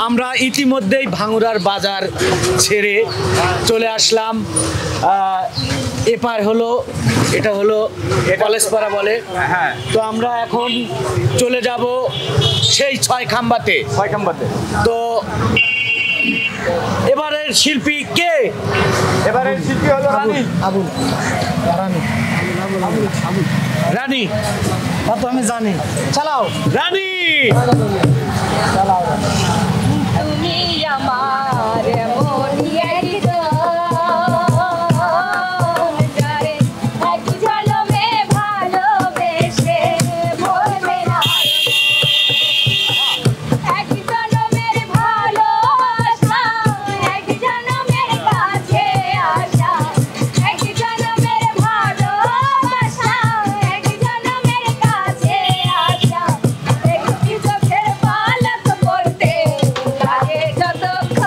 আমরা ইতিমধ্যেই ভাঙুরার বাজার ছেড়ে চলে আসলাম এপার হলো এটা হলো কলেজপাড়া বলে। হ্যাঁ, তো আমরা এখন চলে যাব সেই ছয় খাম্বাতে। তো এবারের শিল্পী কে? এবারের শিল্পী হলো রানী। রানী তা তো আমি জানি। চালাও রানী। তুমি আমার মনি একজন যারে এক ঝলমে ভালোবেসে ভরবে না এক জনমের ভালোবাসা এক জনমের কাছে আসা এক জনমের ভালোবাসা এক জনমের কাছে আসা একটি চোখের পালক পড়তে লাগে যতক্ষণ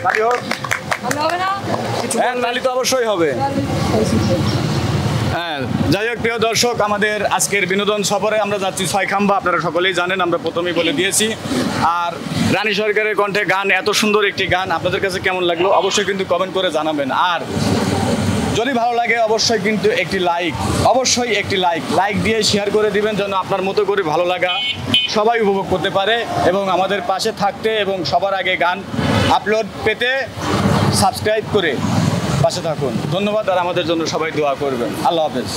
তালি হোক। ভালো হবে না? হ্যাঁ, তালি তো অবশ্যই হবে। হ্যাঁ, যাই হোক প্রিয় দর্শক, আমাদের আজকের বিনোদন সফরে আমরা যাচ্ছি ছয়খাম্বা। আপনারা সকলেই জানেন, আমরা প্রথমেই বলে দিয়েছি। আর রানী সরকারের কণ্ঠে গান, এত সুন্দর একটি গান, আপনাদের কাছে কেমন লাগলো অবশ্যই কিন্তু কমেন্ট করে জানাবেন। আর যদি ভালো লাগে অবশ্যই কিন্তু অবশ্যই একটি লাইক দিয়ে শেয়ার করে দিবেন, যেন আপনার মতো করে ভালো লাগা সবাই উপভোগ করতে পারে এবং আমাদের পাশে থাকতে এবং সবার আগে গান আপলোড পেতে সাবস্ক্রাইব করে পাশে থাকুন। ধন্যবাদ। আর আমাদের জন্য সবাই দোয়া করবেন। আল্লাহ হাফেজ।